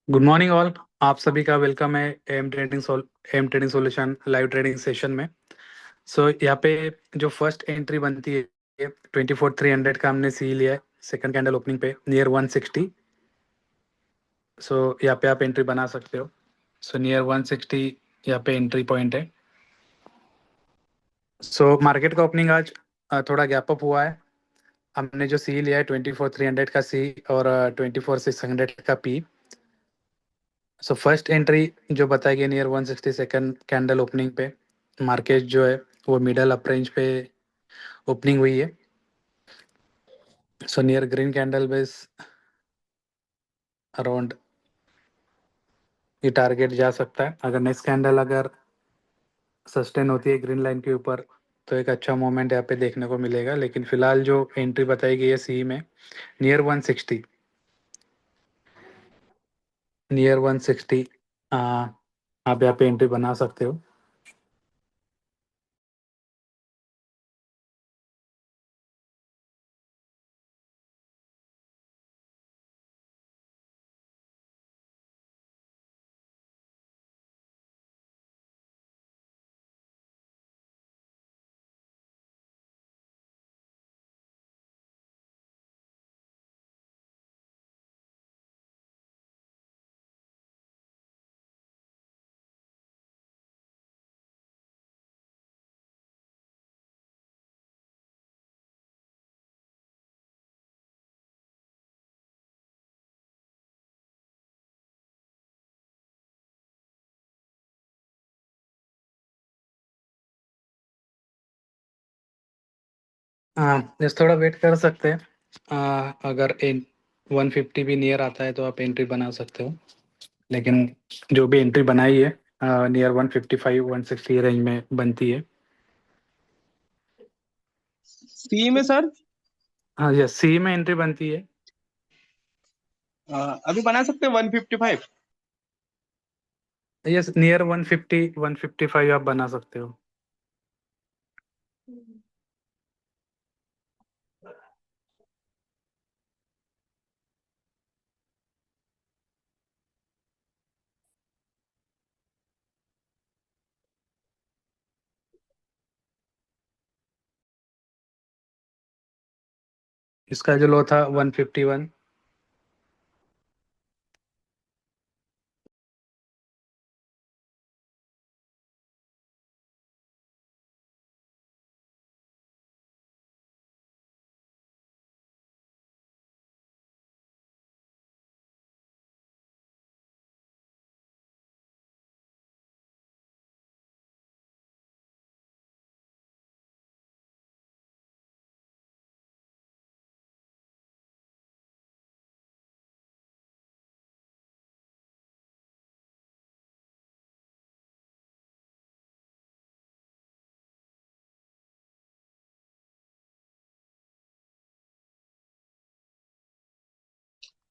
Good morning all. आप सभी का वेलकम है M trading solution live trading session में। यहाँ पे जो फर्स्ट एंट्री बनती है 24,300 का हमने सी लिया है सेकंड कैंडल ओपनिंग पे नियर 160। यहाँ पे आप एंट्री बना सकते हो। नियर 160 यहाँ पे एंट्री पॉइंट है। मार्केट का ओपनिंग आज थोड़ा गैप अप हुआ है। हमने जो सी लिया है 24,300 का सी और 24,600 का पी। फर्स्ट एंट्री जो बताई गई नियर 160 सेकंड कैंडल ओपनिंग पे मार्केट जो है वो मिडल अप रेंज पे ओपनिंग हुई है। Near green candle base around ये टारगेट जा सकता है। अगर नेक्स्ट कैंडल अगर सस्टेन होती है ग्रीन लाइन के ऊपर तो एक अच्छा मोमेंट यहाँ पे देखने को मिलेगा। लेकिन फिलहाल जो एंट्री बताई गई है सी में नियर 160 नियर 160 आप यहाँ पे एंट्री बना सकते हो। जस्ट थोड़ा वेट कर सकते हैं। अगर 150 भी नियर आता है तो आप एंट्री बना सकते हो। लेकिन जो भी एंट्री बनाई है नियर 155 160 रेंज में बनती है। सी में सर। हाँ यस, सी में एंट्री बनती है। अभी बना सकते हैं 155। यस, नियर 150 155 आप बना सकते हो। इसका जो लो था 151।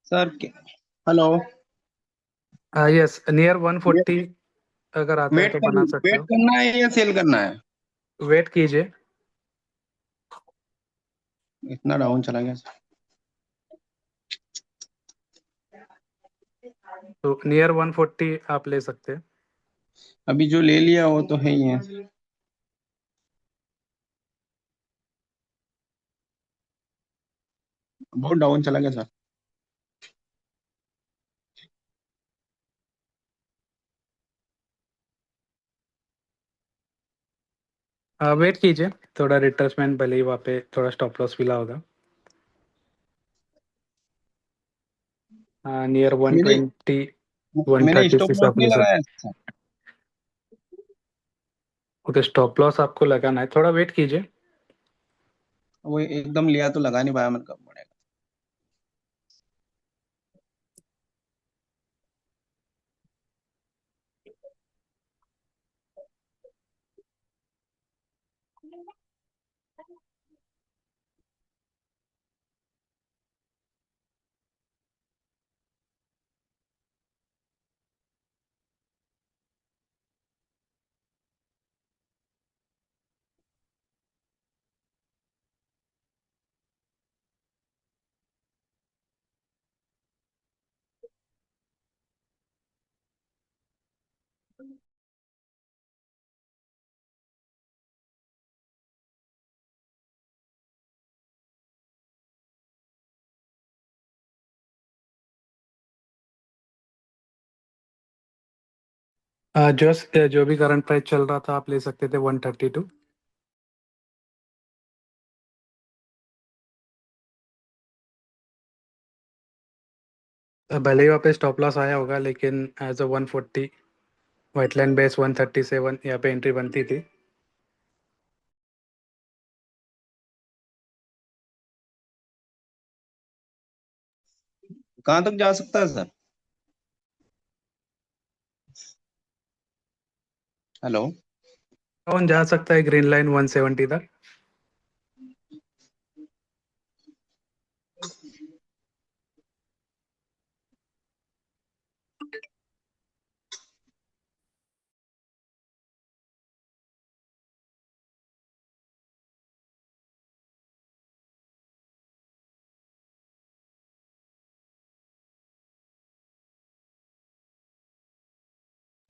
Sir hello. यस, नियर 140 अगर आता है वेट तो कर बना सकते वेट हो। करना है या सेल करना है? वेट कीजिए। इतना डाउन चला गया सर। तो नियर 140 आप ले सकते हैं। अभी जो ले लिया वो तो है ही है। बहुत डाउन चला गया सर। वेट कीजिए, थोड़ा रिट्रेसमेंट भले ही वहाँ पे थोड़ा स्टॉप लॉस मिला होगा। नियर मैंने 120 मैंने 136 स्टॉप लॉस आप नहीं ले सकते। लगाया सर। ओके, स्टॉप लॉस आपको लगाना है, थोड़ा वेट कीजिए। वो एकदम लिया तो लगा नहीं पाया, मैंने कब बढ़ेगा। जो भी करंट प्राइस चल रहा था आप ले सकते थे 132। भले ही वहाँ पे स्टॉप लॉस आया होगा, लेकिन as a 140 white line base 137 यहाँ पे एंट्री बनती थी। कहाँ तक जा सकता है सर? हेलो। कौन जा सकता है ग्रीन लाइन 170 तक।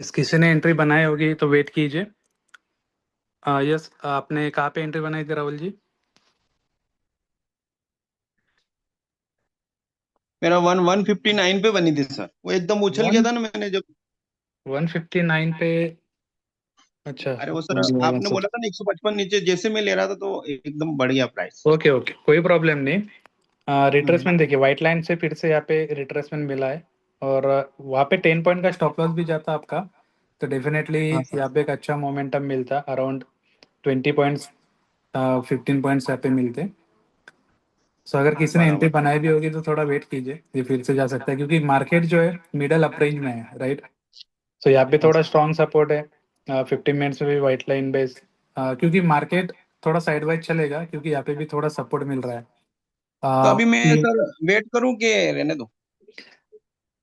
इस किसी ने एंट्री बनाई होगी तो वेट कीजिए। यस, आपने कहाँ पे एंट्री बनाई थी राहुल जी? मेरा 159 पे बनी थी सर, वो एकदम उछल गया वन था ना मैंने जब। 159 पे। अच्छा। अरे वो सर, आपने बोला था ना 155 नीचे, जैसे मैं ले रहा था तो एकदम बढ़ गया प्राइस। ओके ओके, कोई प्रॉब्लम नहीं। हम्म। रिट्रेसमेंट देखिए, वाइट लाइन से फिर से यहाँ पे रिट्रेसमेंट मिला है। और वहाँ पे 10 पॉइंट का स्टॉप लॉस भी जाता आपका, तो डेफिनेटली हाँ सर। यहाँ पे एक अच्छा मोमेंटम मिलता अराउंड 20 पॉइंट्स, 15 पॉइंट्स यहाँ पे मिलते। सो अगर किसी ने एंट्री बराबर। बनाई भी होगी तो थोड़ा वेट कीजिए, ये फिर से जा सकता है क्योंकि मार्केट जो है मिडल अप रेंज में है, राइट। सो यहाँ पे हाँ थोड़ा सर। स्ट्रॉन्ग सपोर्ट है 15 मिनट्स में भी वाइट लाइन बेस, क्योंकि मार्केट थोड़ा साइडवाइज चलेगा क्योंकि यहाँ पे भी थोड़ा सपोर्ट मिल रहा है। तो अभी मैं कि सर वेट करूं कि रहने दो?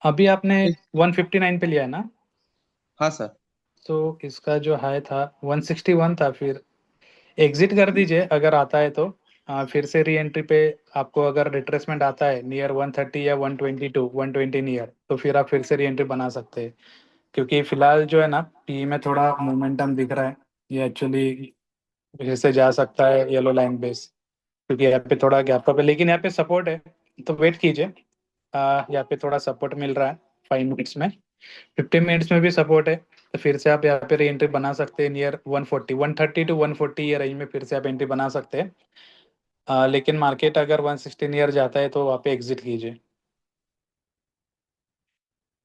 अभी आपने 159 पे लिया है ना? हाँ सर। तो इसका जो हाई था 161 था, फिर एग्जिट कर दीजिए अगर आता है तो। फिर से री एंट्री पे आपको अगर रिट्रेसमेंट आता है नियर 130 या 122 120 नियर, तो फिर आप फिर से री एंट्री बना सकते हैं। क्योंकि फिलहाल जो है ना, पी में थोड़ा मोमेंटम दिख रहा है, ये एक्चुअली फिर से जा सकता है येलो लाइन बेस, क्योंकि यहाँ पे थोड़ा गैप अप है लेकिन यहाँ पे सपोर्ट है। तो वेट कीजिए, यहाँ पे थोड़ा सपोर्ट मिल रहा है 5 मिनट्स में, 15 मिनट्स में भी सपोर्ट है। तो फिर से आप यहाँ पे री एंट्री बना सकते हैं नियर 140 130 टू 140 ये रेंज में फिर से आप एंट्री बना सकते हैं। लेकिन मार्केट अगर 160 नियर जाता है तो वहाँ पे एग्जिट कीजिए।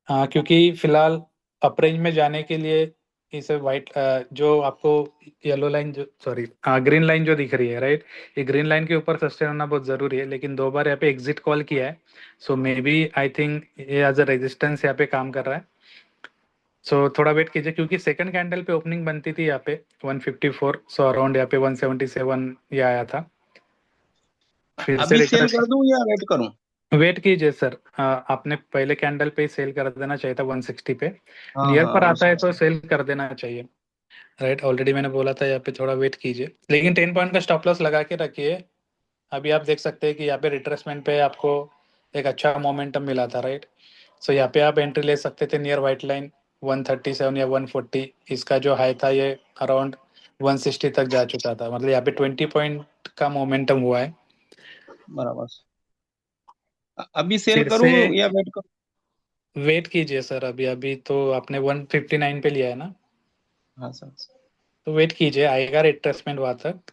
क्योंकि फिलहाल अप रेंज में जाने के लिए इसे वाइट जो आपको येलो लाइन जो सॉरी ग्रीन लाइन जो दिख रही है, राइट, ये ग्रीन लाइन के ऊपर सस्टेन होना बहुत ज़रूरी है, लेकिन 2 बार यहाँ पे एग्जिट कॉल किया है। सो मे बी आई थिंक ये एज अ रेजिस्टेंस यहाँ पे काम कर रहा है। सो थोड़ा वेट कीजिए क्योंकि सेकंड कैंडल पे ओपनिंग बनती थी यहाँ पे 154, सो अराउंड यहाँ पे 177 ये आया था। फिर से अभी सेल रिट्रेस कर दूं या वेट करूं? वेट कीजिए सर, आपने पहले कैंडल पे सेल कर देना चाहिए था 160 पे। हाँ नियर हाँ, पर वो आता है समझ तो गया। सेल कर देना चाहिए, राइट। ऑलरेडी मैंने बोला था यहाँ पे थोड़ा वेट कीजिए, लेकिन 10 पॉइंट का स्टॉप लॉस लगा के रखिए। अभी आप देख सकते हैं कि यहाँ पे रिट्रेसमेंट पे आपको एक अच्छा मोमेंटम मिला था, राइट। सो यहाँ पे आप एंट्री ले सकते थे नियर वाइट लाइन 137 या 140। इसका जो हाई था ये अराउंड 160 तक जा चुका था, मतलब यहाँ पे 20 पॉइंट का मोमेंटम हुआ है। बराबर। अभी सेल फिर करूं से या वेट करूं? वेट कीजिए सर, अभी अभी तो आपने 159 पे लिया है ना, हाँ सर। तो वेट कीजिए, आएगा रिट्रेसमेंट वहां तक।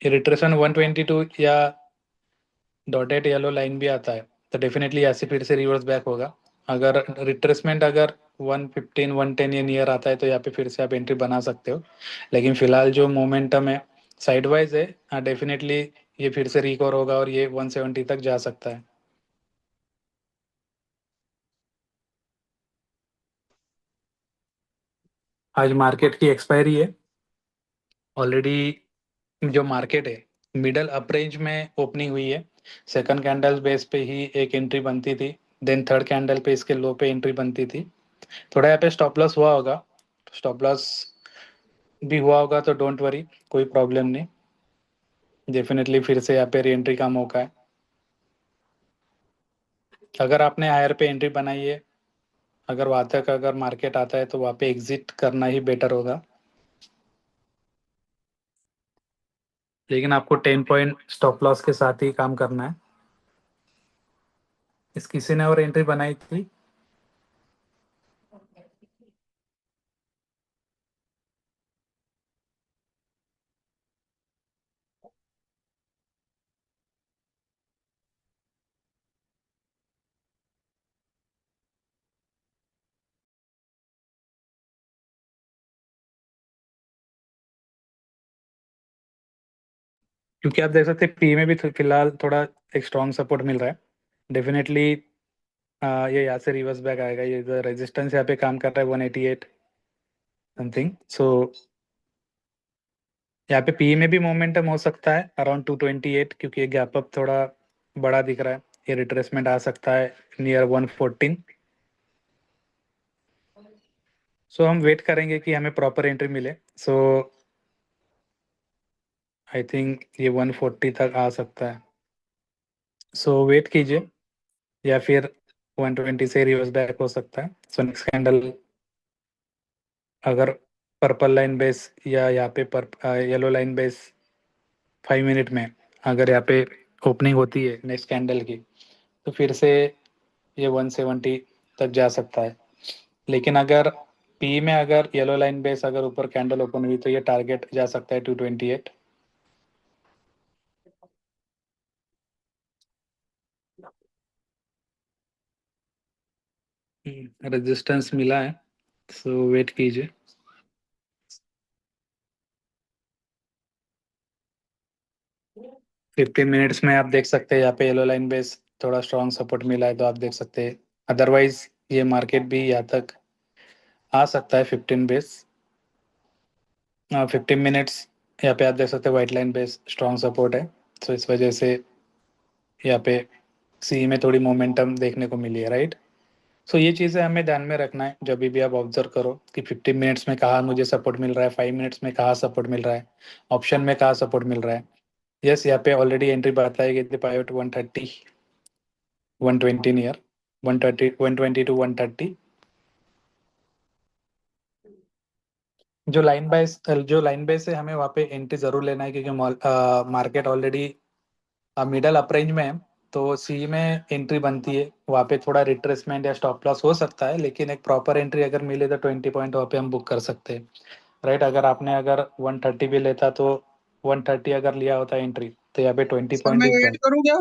ये रिट्रेसमेंट 122 या डॉटेड येलो लाइन भी आता है तो डेफिनेटली ऐसे फिर से रिवर्स बैक होगा। अगर रिट्रेसमेंट अगर 115 110 या नियर आता है तो यहाँ पे फिर से आप एंट्री बना सकते हो, लेकिन फिलहाल जो मोमेंटम है साइडवाइज है, हाँ डेफिनेटली ये फिर से रिकवर होगा और ये 170 तक जा सकता है। आज मार्केट की एक्सपायरी है ऑलरेडी। जो मार्केट है मिडल अप रेंज में ओपनिंग हुई है, सेकंड कैंडल बेस पे ही एक एंट्री बनती थी, देन थर्ड कैंडल पे इसके लो पे एंट्री बनती थी। थोड़ा यहाँ पे स्टॉप लॉस हुआ होगा, स्टॉप लॉस भी हुआ होगा तो डोंट वरी, कोई प्रॉब्लम नहीं। डेफिनेटली फिर से यहाँ पे री एंट्री का मौका है। अगर आपने हायर पे एंट्री बनाई है, अगर वहाँ तक अगर मार्केट आता है तो वहाँ पे एग्जिट करना ही बेटर होगा, लेकिन आपको 10 पॉइंट स्टॉप लॉस के साथ ही काम करना है। इस किसी ने और एंट्री बनाई थी? क्योंकि आप देख सकते हैं पी में भी फिलहाल थोड़ा एक स्ट्रॉन्ग सपोर्ट मिल रहा है डेफिनेटली। ये यहाँ से रिवर्स बैक आएगा, ये रेजिस्टेंस यहाँ पे काम कर रहा है 188 समथिंग। सो यहाँ पे पी में भी मोमेंटम हो सकता है अराउंड 228, क्योंकि ये गैप अप थोड़ा बड़ा दिख रहा है। ये रिट्रेसमेंट आ सकता है नियर 114। सो हम वेट करेंगे कि हमें प्रॉपर एंट्री मिले। सो आई थिंक ये 140 तक आ सकता है। सो वेट कीजिए, या फिर 120 से रिवर्स बैक हो सकता है। सो नेक्स्ट कैंडल अगर पर्पल लाइन बेस या यहाँ पे येलो लाइन बेस 5 मिनट में अगर यहाँ पे ओपनिंग होती है नेक्स्ट कैंडल की, तो फिर से ये 170 तक जा सकता है। लेकिन अगर पी में अगर येलो लाइन बेस अगर ऊपर कैंडल ओपन हुई तो ये टारगेट जा सकता है 228। रेजिस्टेंस मिला है, सो वेट कीजिए। 15 मिनट्स में आप देख सकते हैं यहाँ पे येलो लाइन बेस थोड़ा स्ट्रॉन्ग सपोर्ट मिला है, तो आप देख सकते हैं। अदरवाइज ये मार्केट भी यहाँ तक आ सकता है 15 बेस 15 मिनट्स। यहाँ पे आप देख सकते हैं white line base strong support है, तो इस वजह से यहाँ पे सी में थोड़ी मोमेंटम देखने को मिली है, राइट। सो ये चीज़ें हमें ध्यान में रखना है जब भी आप ऑब्जर्व करो कि 15 मिनट्स में कहाँ मुझे सपोर्ट मिल रहा है, 5 मिनट्स में कहाँ सपोर्ट मिल रहा है, ऑप्शन में कहाँ सपोर्ट मिल रहा है। यस, यहाँ पे ऑलरेडी एंट्री बताई गई थी पायोट 130 120 नियर 120 टू 130। जो लाइन बाय से हमें वहाँ पे एंट्री जरूर लेना है, क्योंकि market already middle up range में है। तो सी में एंट्री बनती है, वहाँ पे थोड़ा रिट्रेसमेंट या स्टॉप लॉस हो सकता है, लेकिन एक प्रॉपर एंट्री अगर मिले तो 20 पॉइंट वहाँ पे हम बुक कर सकते हैं, राइट। अगर आपने अगर 130 भी लेता तो 130 अगर लिया होता एंट्री तो यहाँ पे 20 सर पॉइंट मैं दिख वेट जाए। करूँ क्या,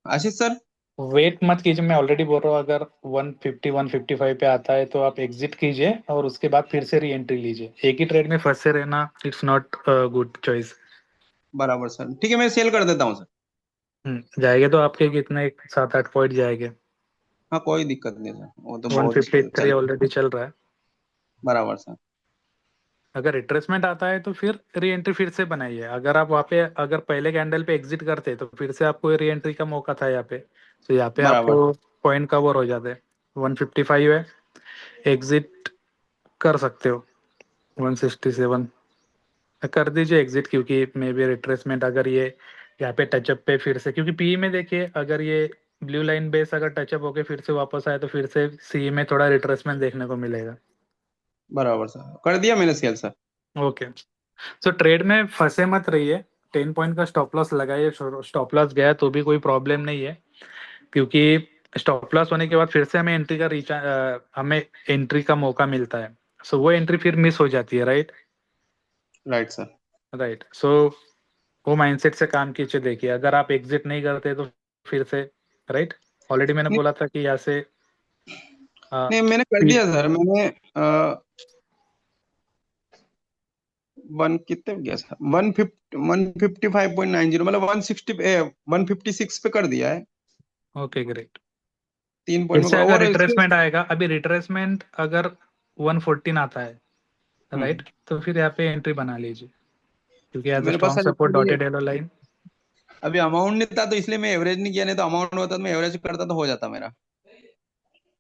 आशीष सर? वेट मत कीजिए, मैं ऑलरेडी बोल रहा हूँ, अगर 150 155 पे आता है तो आप एग्जिट कीजिए और उसके बाद फिर से री एंट्री लीजिए। एक ही ट्रेड में फंसे रहना इट्स नॉट गुड चॉइस। बराबर सर, ठीक है, मैं सेल कर देता हूँ सर। जाएंगे तो आपके कितने 7 8 पॉइंट जाएंगे। हाँ कोई दिक्कत नहीं सर, वो तो बहुत 153 चल। ऑलरेडी चल रहा है। बराबर सर। अगर रिट्रेसमेंट आता है तो फिर री एंट्री फिर से बनाइए। अगर आप वहाँ पे अगर पहले कैंडल पे एग्जिट करते तो फिर से आपको री एंट्री का मौका था यहाँ पे, तो यहाँ पे बराबर। आपको पॉइंट कवर हो जाते। 155 है, एग्जिट कर सकते हो। 167 कर दीजिए एग्जिट, क्योंकि मे बी रिट्रेसमेंट अगर ये यहाँ पे टचअप पे फिर से, क्योंकि पी में देखिए अगर ये ब्लू लाइन बेस अगर टचअप होके फिर से वापस आए तो फिर से सी में थोड़ा रिट्रेसमेंट देखने को मिलेगा। बराबर सर, कर दिया मैंने sell sir. Okay, so trade में फंसे मत रहिए। 10 पॉइंट का स्टॉप लॉस लगाइए। स्टॉप लॉस गया तो भी कोई प्रॉब्लम नहीं है, क्योंकि स्टॉप लॉस होने के बाद फिर से हमें एंट्री का मौका मिलता है। सो वो एंट्री फिर मिस हो जाती है, राइट। Right sir. राइट, सो वो माइंडसेट से काम कीजिए। देखिए अगर आप एग्जिट नहीं करते तो फिर से, राइट। ऑलरेडी मैंने नहीं, बोला था कि यहाँ से नहीं मैंने कर फिर दिया सर, मैंने वन कितने पे गया सर, 155.90 मतलब 160 पे, 156 पे कर दिया है। Okay great. 3 पॉइंट फिर में से अगर और इसके। रिट्रेसमेंट आएगा, अभी रिट्रेसमेंट अगर 114 आता है, हम्म, राइट, तो फिर यहाँ पे एंट्री बना लीजिए, क्योंकि एज अ मेरे पास strong sir support actually dotted yellow line. अभी अमाउंट नहीं था, तो इसलिए मैं एवरेज नहीं किया, नहीं तो अमाउंट होता तो मैं एवरेज करता तो हो जाता मेरा।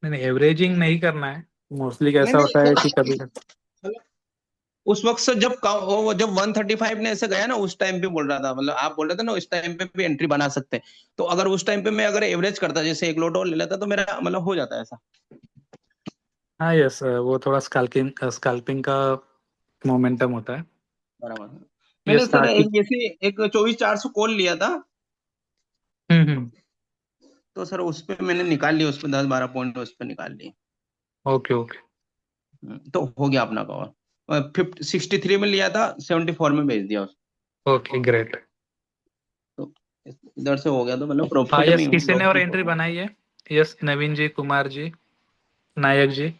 नहीं नहीं, एवरेजिंग नहीं करना है। मोस्टली नहीं कैसा नहीं होता है कि कभी, सर, उस वक्त से जब 135 ने ऐसे गया ना, उस टाइम पे बोल रहा था, मतलब आप बोल रहे थे ना उस टाइम पे भी एंट्री बना सकते हैं। तो अगर उस टाइम पे मैं अगर एवरेज करता, जैसे एक लोट और ले लेता, तो मेरा मतलब हो जाता है ऐसा। हाँ यस, वो थोड़ा स्कैल्पिंग स्कैल्पिंग का मोमेंटम होता है। बराबर। ये मैंने सर स्टार्टिंग। एक जैसे एक 24,400 कॉल लिया था। हम्म। तो सर उस पे मैंने निकाल लिया, उस पे 10 12 पॉइंट उस पे निकाल लिए। ओके ओके तो हो गया अपना कवर। 63 में लिया था, 74 में बेच दिया उसको। Okay great. तो इधर से हो गया, तो मतलब हाँ प्रॉफिट में यस, हूँ, किसी ने लॉस और में एंट्री थोड़ा। बनाई है। यस, नवीन जी, कुमार जी, नायक जी।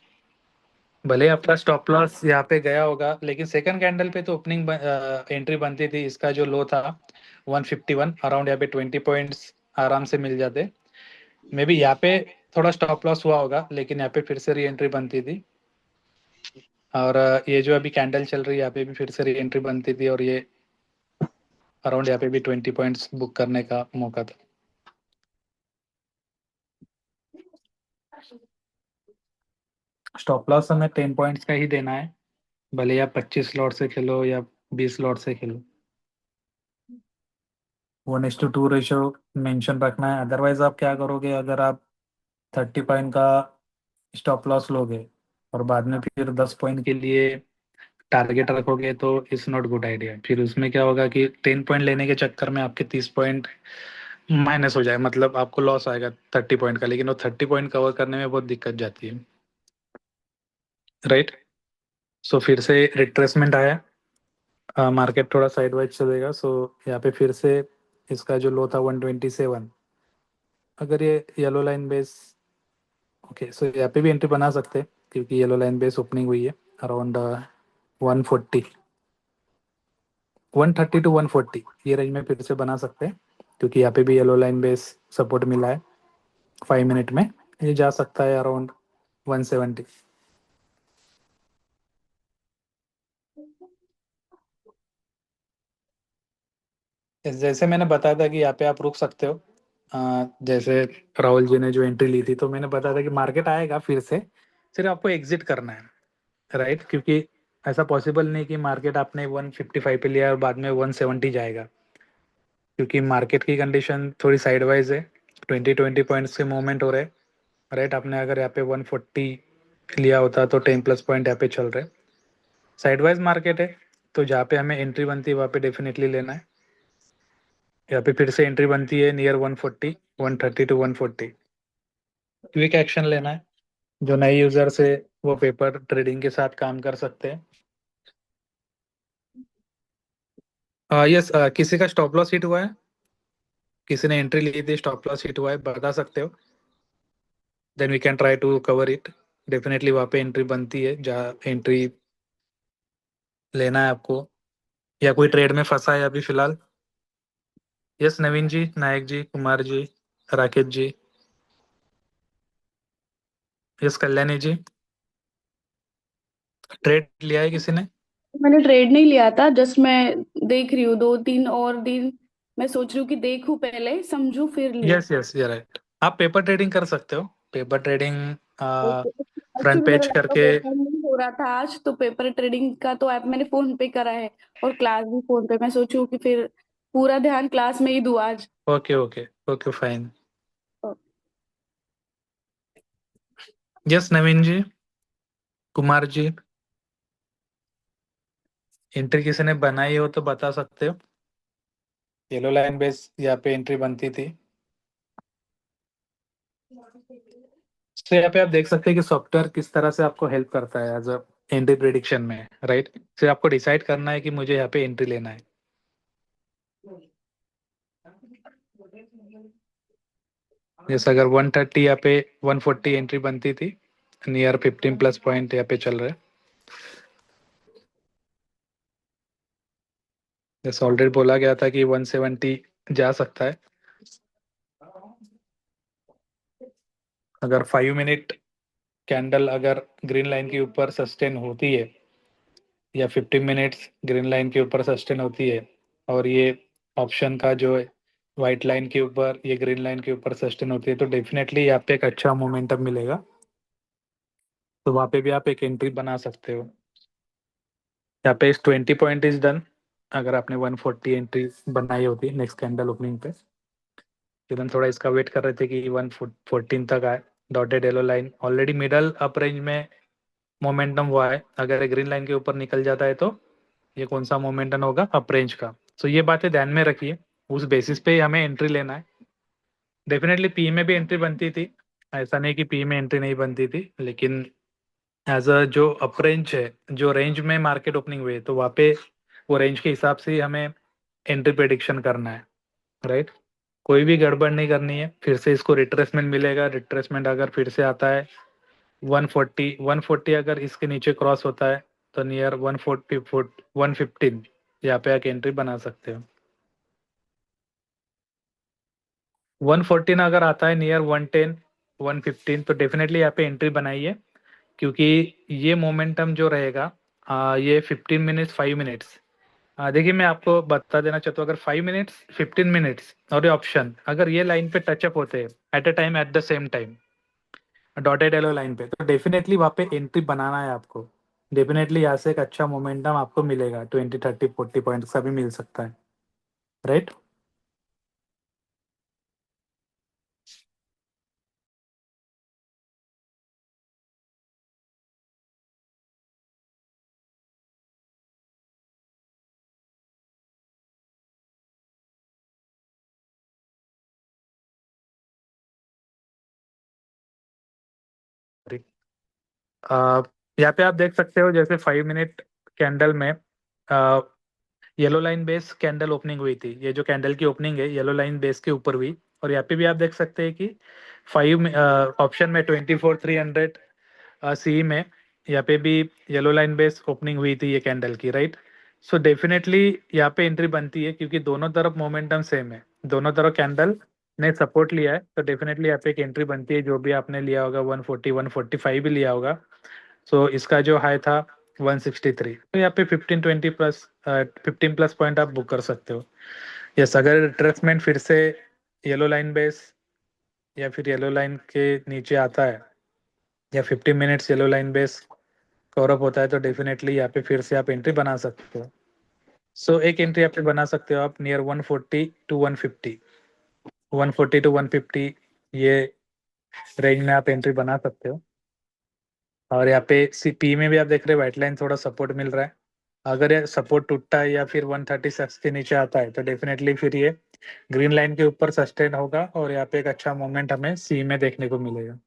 भले आपका स्टॉप लॉस यहाँ पे गया होगा, लेकिन सेकंड कैंडल पे तो ओपनिंग एंट्री बनती थी। इसका जो लो था 151 अराउंड यहाँ पे 20 पॉइंट्स आराम से मिल जाते। मे बी यहाँ पे थोड़ा स्टॉप लॉस हुआ होगा, लेकिन यहाँ पे फिर से री एंट्री बनती थी। और ये जो अभी कैंडल चल रही है यहाँ पे भी फिर से री एंट्री बनती थी, और ये अराउंड यहाँ पे भी 20 पॉइंट्स बुक करने का मौका था। स्टॉप लॉस हमें 10 पॉइंट्स का ही देना है, भले आप 25 लॉट से खेलो या 20 लॉट से खेलो। 1:2 रेशो मेंशन रखना है। अदरवाइज आप क्या करोगे, अगर आप 30 पॉइंट का स्टॉप लॉस लोगे और बाद में फिर 10 पॉइंट के लिए टारगेट रखोगे, तो इट्स नॉट गुड आइडिया। फिर उसमें क्या होगा कि 10 पॉइंट लेने के चक्कर में आपके 30 पॉइंट माइनस हो जाए, मतलब आपको लॉस आएगा 30 पॉइंट का, लेकिन वो 30 पॉइंट कवर करने में बहुत दिक्कत जाती है, राइट। सो फिर से रिट्रेसमेंट आया, मार्केट थोड़ा साइडवाइज चलेगा। सो यहाँ पे फिर से इसका जो लो था 127, अगर ये येलो लाइन बेस, ओके, सो यहाँ पे भी एंट्री बना सकते हैं, क्योंकि येलो लाइन बेस ओपनिंग हुई है अराउंड 140, 130 to 140 ये रेंज में फिर से बना सकते हैं, क्योंकि यहाँ पे भी येलो लाइन बेस सपोर्ट मिला है 5 मिनट में। ये जा सकता है अराउंड 170। जैसे मैंने बताया था कि यहाँ पे आप रुक सकते हो, जैसे राहुल जी ने जो एंट्री ली थी, तो मैंने बताया था कि मार्केट आएगा फिर से, सिर्फ आपको एग्जिट करना है, राइट। क्योंकि ऐसा पॉसिबल नहीं कि मार्केट आपने 155 पे लिया और बाद में 170 जाएगा, क्योंकि मार्केट की कंडीशन थोड़ी साइडवाइज है। 20 पॉइंट्स के मूवमेंट हो रहे, राइट। आपने अगर यहाँ पे 140 लिया होता तो 10+ पॉइंट यहाँ पे चल रहे। साइडवाइज मार्केट है, तो जहाँ पे हमें एंट्री बनती है वहाँ पे डेफिनेटली लेना है। यहाँ पे फिर से एंट्री बनती है नियर 140, 130 to 140। क्विक एक्शन लेना है। जो नए यूजर्स है वो पेपर ट्रेडिंग के साथ काम कर सकते हैं। यस, किसी का स्टॉप लॉस हिट हुआ है, किसी ने एंट्री ली थी, स्टॉप लॉस हिट हुआ है, बता सकते हो, then we can try to cover it. Definitely वहाँ पे एंट्री बनती है जहाँ एंट्री लेना है आपको, या कोई ट्रेड में फंसा है अभी फिलहाल। यस, नवीन जी, नायक जी, कुमार जी, राकेश जी, यस, कल्याणी जी, ट्रेड लिया है किसी ने? मैंने ट्रेड नहीं लिया था, जस्ट मैं देख रही हूँ 2-3 और दिन। मैं सोच रही हूँ कि देखूं, पहले समझू फिर लूं। यस यस, ये राइट। आप पेपर ट्रेडिंग कर सकते हो, पेपर ट्रेडिंग फ्रंट एक्चुअली मेरा पेज लैपटॉप करके। ओपन नहीं हो रहा था आज, तो पेपर ट्रेडिंग का तो ऐप मैंने फोन पे करा है, और क्लास भी फोन पे। मैं सोचूं कि फिर पूरा ध्यान क्लास में ही दूं आज। Okay okay okay, fine. Yes, Naveen ji, Kumar ji, entry किसी ने बनाई हो तो बता सकते हो। येलो लाइन बेस यहाँ पे एंट्री बनती थी। तो यहाँ पे आप देख सकते हैं कि सॉफ्टवेयर किस तरह से आपको हेल्प करता है एज अ एंट्री प्रिडिक्शन में, राइट। फिर आपको डिसाइड करना है कि मुझे यहाँ पे एंट्री लेना है। जैसे अगर 130 यहाँ पे 140 एंट्री बनती थी, नियर 15+ पॉइंट यहाँ पे चल रहे। जैसे ऑलरेडी बोला गया था कि 170 जा सकता है। अगर 5 मिनट कैंडल अगर ग्रीन लाइन के ऊपर सस्टेन होती है, या 15 मिनट्स ग्रीन लाइन के ऊपर सस्टेन होती है, और ये ऑप्शन का जो वाइट लाइन के ऊपर, ये ग्रीन लाइन के ऊपर सस्टेन होती है, तो डेफिनेटली यहाँ पे एक अच्छा मोमेंटम मिलेगा। तो वहाँ पे भी आप एक एंट्री बना सकते हो। यहाँ पे इस 20 पॉइंट इज डन। अगर आपने 140 एंट्री बनाई होती नेक्स्ट कैंडल ओपनिंग पे, फिर हम थोड़ा इसका वेट कर रहे थे कि 114 तक आए। Dotted yellow line already middle up range में मोमेंटम हुआ है। अगर ग्रीन लाइन के ऊपर निकल जाता है तो ये कौन सा मोमेंटम होगा, अप रेंज का। तो ये बातें ध्यान में रखिए, उस बेसिस पे ही हमें एंट्री लेना है। डेफिनेटली पी में भी एंट्री बनती थी, ऐसा नहीं कि पी में एंट्री नहीं बनती थी, लेकिन एज अ जो अप रेंज है, जो रेंज में मार्केट ओपनिंग हुई है, तो वहाँ पे वो रेंज के हिसाब से ही हमें एंट्री प्रेडिक्शन करना है, राइट। कोई भी गड़बड़ नहीं करनी है। फिर से इसको रिट्रेसमेंट मिलेगा, रिट्रेसमेंट अगर फिर से आता है 140 अगर इसके नीचे क्रॉस होता है, तो नियर 140 फुट 115 यहाँ पे एक एंट्री बना सकते हो। 114 अगर आता है नियर 110 115 तो डेफिनेटली यहाँ पे एंट्री बनाइए, क्योंकि ये मोमेंटम जो रहेगा ये 15 मिनट्स 5 मिनट्स, देखिए मैं आपको बता देना चाहता हूँ, अगर 5 मिनट्स 15 मिनट्स और ये ऑप्शन अगर ये लाइन पे टचअप होते हैं at a time at the same time dotted yellow line पे, तो डेफिनेटली वहाँ पे एंट्री बनाना है आपको। डेफिनेटली यहाँ से एक अच्छा मोमेंटम आपको मिलेगा, 20 30 40 पॉइंट्स का भी मिल सकता है, राइट। आ, यहाँ पे आप देख सकते हो जैसे 5 मिनट कैंडल में yellow line base candle opening हुई थी, ये जो कैंडल की ओपनिंग है येलो लाइन बेस के ऊपर हुई, और यहाँ पे भी आप देख सकते हैं कि 5 ऑप्शन में 24,300 सी में यहाँ पे भी येलो लाइन बेस ओपनिंग हुई थी ये कैंडल की, राइट। सो डेफिनेटली यहाँ पे एंट्री बनती है, क्योंकि दोनों तरफ मोमेंटम सेम है, दोनों तरफ कैंडल ने सपोर्ट लिया है, तो डेफिनेटली यहाँ पे एक एंट्री बनती है। जो भी आपने लिया होगा 140 145 भी लिया होगा, सो इसका जो हाई था 163, तो यहाँ पे 15 प्लस पॉइंट आप बुक कर सकते हो। यस, अगर रिट्रेसमेंट फिर से येलो लाइन बेस या फिर येलो लाइन के नीचे आता है या 50 minutes yellow line base cover up होता है, तो डेफिनेटली यहाँ पे फिर से आप एंट्री बना सकते हो। सो एक एंट्री आप बना सकते हो आप नियर 140 टू 150, 140 टू 150 ये रेंज में आप एंट्री बना सकते हो। और यहाँ पे सीपी में भी आप देख रहे हैं व्हाइट लाइन थोड़ा सपोर्ट मिल रहा है, अगर ये सपोर्ट टूटता है या फिर 136 के नीचे आता है तो डेफिनेटली फिर ये ग्रीन लाइन के ऊपर सस्टेन होगा और यहाँ पे एक अच्छा मूवमेंट हमें सी में देखने को मिलेगा।